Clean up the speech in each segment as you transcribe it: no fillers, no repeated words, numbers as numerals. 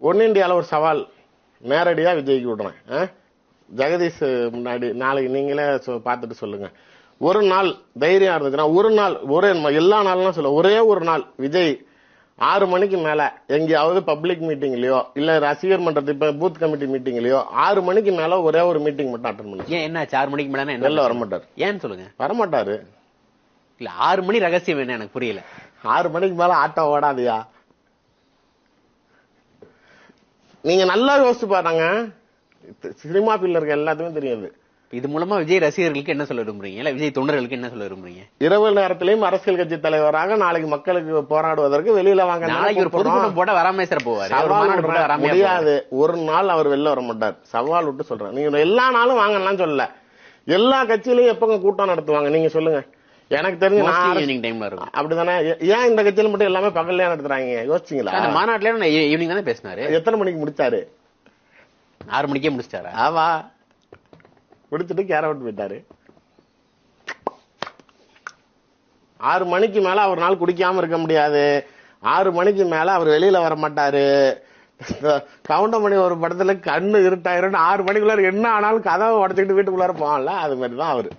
ஒன்னு இந்தியாவில் ஒரு சவால் நேரடியா விஜய்க்கு விடுறேன். ஜெகதீஷ் முன்னாடி நாளைக்கு நீங்களே பார்த்துட்டு சொல்லுங்க. ஒரு நாள் தைரியம் இருந்துச்சுன்னா ஒரு நாள் எல்லா நாளும் சொல்ல ஒரே ஒரு நாள் விஜய் 6 மணிக்கு மேல எங்கேயாவது பப்ளிக் மீட்டிங்லயோ இல்ல ரசிகர் மன்றத்து இப்ப பூத் கமிட்டி மீட்டிங்லயோ 6 மணிக்கு மேல ஒரே ஒரு மீட்டிங் மட்டும் அட்டன் பண்ணுங்க. ஏன் என்ன 6 மணிக்கு மேல வெளில வரமாட்டாரு. ஏன்னு சொல்லுங்க. வரமாட்டாரு. இல்ல 6 மணி ரகசியம் என்ன எனக்கு புரியல. 6 மணிக்கு மேல ஆட்டோ ஓடாதியா? நீங்க நல்லா யோசிச்சு பாருங்க. சினிமா ஃபீல்ட்ல இருக்க எல்லாத்துக்கும் தெரியாது. இது மூலமா விஜய் ரசிகர்களுக்கு என்ன சொல்ல விரும்புறீங்க? இல்ல விஜய் தொண்டர்களுக்கு என்ன சொல்ல விரும்புறீங்க? இரவு நேரத்திலையும் அரசியல் கட்சி தலைவராக நாளைக்கு மக்களுக்கு போராடுவதற்கு வெளியில வாங்க. நாளைக்கு ஒரு பொதுக்கூட்டம் போட வராம சார் போவாரு. முடியாது. ஒரு நாள் அவர் வெளில வர மாட்டார். சவால் விட்டு சொல்றேன். நீங்க எல்லா நாளும் வாங்கலாம் சொல்லல. எல்லா கட்சியிலையும் எப்பங்க கூட்டம் நடத்துவாங்க நீங்க சொல்லுங்க. எனக்கு தெரிஞ்சு ஈவினிங் டைம்ல இருக்கும். அப்படிதானே? ஏன் இந்த கட்சியில மட்டும் எல்லாமே பகல்ல நடத்துறாங்க யோசிச்சீங்களா? மாநாட்டுல ஈவினிங் தானே பேசினாரு. எத்தனை மணிக்கு முடிச்சாரு? 6 மணிக்கே முடிச்சிட்டாரா? ஆமா, முடிச்சுட்டு கேரவட் போயிட்டாரு. 6 மணிக்கு மேல அவர் நாள் குடிக்காம இருக்க முடியாது. 6 மணிக்கு மேல அவர் வெளியில வர மாட்டாரு. கவுண்டமணி ஒரு படத்துல கண்ணு இருட்டாயிரம் 6 மணிக்குள்ளார என்ன ஆனாலும் கதவை உடச்சுக்கிட்டு வீட்டுக்குள்ளார போவான்ல, அது மாதிரிதான் அவரு.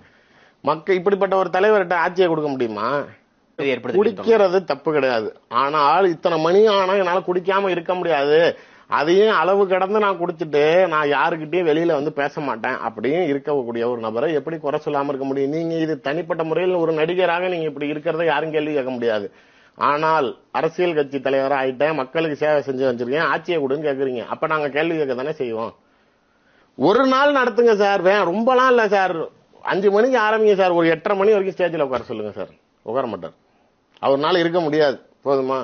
இப்படிப்பட்ட ஒரு தலைவர்கிட்ட ஆட்சியை கொடுக்க முடியுமா? குடிக்கிறது தப்பு கிடையாது. ஆனால் இத்தனை மணி ஆனா என்னால குடிக்காம இருக்க முடியாது, அதையும் அளவு கடந்து நான் குடிச்சிட்டு நான் யாருக்கிட்டையும் வெளியில வந்து பேச மாட்டேன் அப்படின்னு இருக்கக்கூடிய ஒரு நபரை எப்படி குறை சொல்லாம இருக்க முடியும்? நீங்க இது தனிப்பட்ட முறையில் ஒரு நடிகராக நீங்க இப்படி இருக்கிறத யாரும் கேள்வி கேட்க முடியாது. ஆனால் அரசியல் கட்சி தலைவராக ஆயிட்டேன், மக்களுக்கு சேவை செஞ்சு வச்சிருக்கேன், ஆட்சியை கொடுன்னு கேக்குறீங்க. அப்ப நாங்க கேள்வி கேட்க தானே செய்வோம். ஒரு நாள் நடத்துங்க சார். ரொம்பலாம் இல்ல சார். 5 மணிக்கு ஆரம்பிங்க சார். ஒரு 8:30 மணி வரைக்கும் ஸ்டேஜ்ல உட்கார சொல்லுங்க சார். உட்கார மாட்டார். அவர்னால இருக்க முடியாது. போதுமா?